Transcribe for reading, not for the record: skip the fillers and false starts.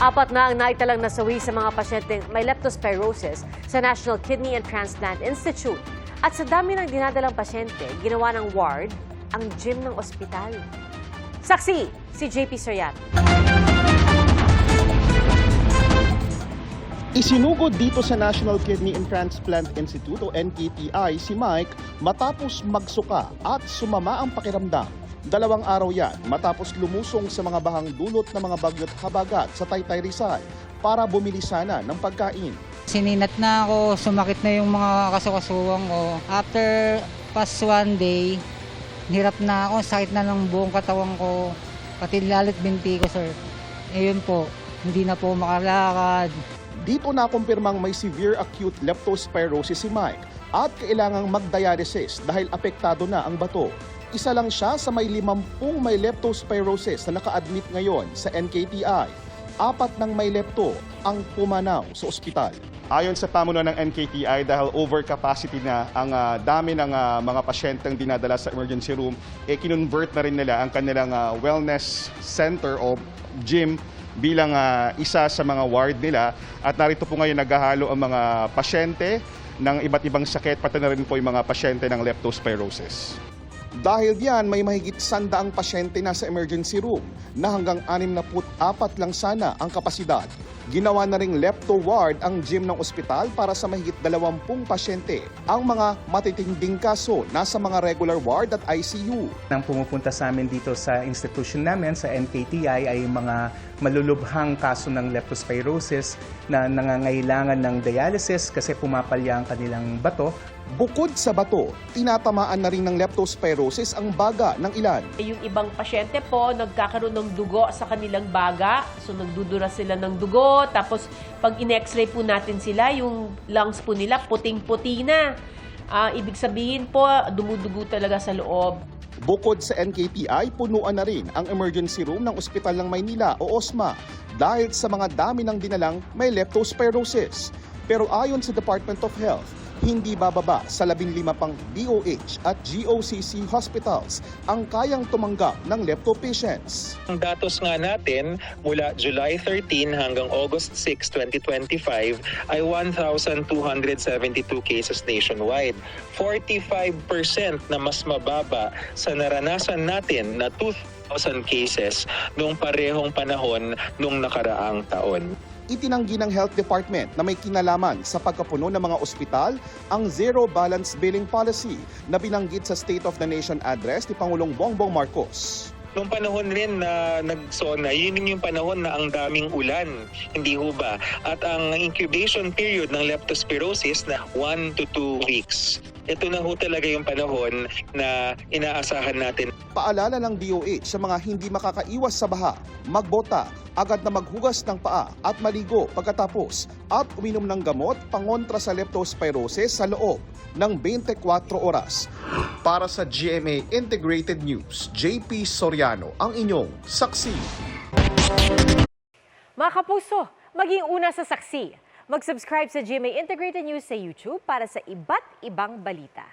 Apat na ang naitalang nasawi sa mga pasyenteng may leptospirosis sa National Kidney and Transplant Institute. At sa dami ng dinadalang pasyente, ginawa ng ward ang gym ng ospital. Saksi, si JP Soriano. Isinugod dito sa National Kidney and Transplant Institute o NKTI si Mike matapos magsuka at sumama ang pakiramdam. 2 araw yan matapos lumusong sa mga bahang dulot ng mga bagyo't habagat sa Taytay Rizal para bumili sana ng pagkain. Sininat na ako, sumakit na yung mga kasukasuwang ko. After past 1 day, hirap na ako, sakit na ng buong katawan ko, pati lalit binti ko, sir. Ngayon po, hindi na po makalakad. Dito na kumpirmang may severe acute leptospirosis si Mike at kailangang magdialysis dahil apektado na ang bato. Isa lang siya sa may 50 may leptospirosis na naka-admit ngayon sa NKTI. 4 ng may lepto ang pumanaw sa ospital. Ayon sa pamunuan ng NKTI, dahil overcapacity na ang dami ng mga pasyenteng dinadala sa emergency room, kinonvert na rin nila ang kanilang wellness center o gym bilang isa sa mga ward nila. At narito po ngayon naghahalo ang mga pasyente ng iba't ibang sakit, pati na rin po yung mga pasyente ng leptospirosis. Dahil diyan, may mahigit 100 pasyente na sa emergency room na hanggang 64 lang sana ang kapasidad. Ginawa na ring lepto ward ang gym ng ospital para sa mahigit 20 pasyente. Ang mga matitinding kaso nasa mga regular ward at ICU. Nang pumupunta sa amin dito sa institution namin, sa NKTI, ay mga malulubhang kaso ng leptospirosis na nangangailangan ng dialysis kasi pumapalya ang kanilang bato. Bukod sa bato, tinatamaan na rin ng leptospirosis ang baga ng ilan. Yung ibang pasyente po, nagkakaroon ng dugo sa kanilang baga. So, nagdudura sila ng dugo. Tapos, pag in-x-ray po natin sila, yung lungs po nila, puting-puti na. Ibig sabihin po, dumudugo talaga sa loob. Bukod sa NKTI, punuan na rin ang emergency room ng Ospital ng Maynila o OSMA dahil sa mga dami ng dinalang may leptospirosis. Pero ayon sa Department of Health, hindi bababa sa 15 pang DOH at GOCC hospitals ang kayang tumanggap ng lepto patients. Ang datos nga natin mula July 13 hanggang August 6, 2025 ay 1,272 cases nationwide. 45% na mas mababa sa naranasan natin na 2,000 cases noong parehong panahon nung nakaraang taon. Itinanggi ng Health Department na may kinalaman sa pagkapuno ng mga ospital ang zero balance billing policy na binanggit sa State of the Nation address ni Pangulong Bongbong Marcos. Noong panahon rin na nagsona, yun yung panahon na ang daming ulan, hindi ho ba? At ang incubation period ng leptospirosis na 1 to 2 weeks. Ito na ho talaga yung panahon na inaasahan natin. Paalala ng DOH sa mga hindi makakaiwas sa baha, magbota, agad na maghugas ng paa at maligo pagkatapos at uminom ng gamot pangontra sa leptospirosis sa loob ng 24 oras. Para sa GMA Integrated News, JP Soriano ang inyong saksi. Mga kapuso, maging una sa saksi. Mag-subscribe sa GMA Integrated News sa YouTube para sa iba't ibang balita.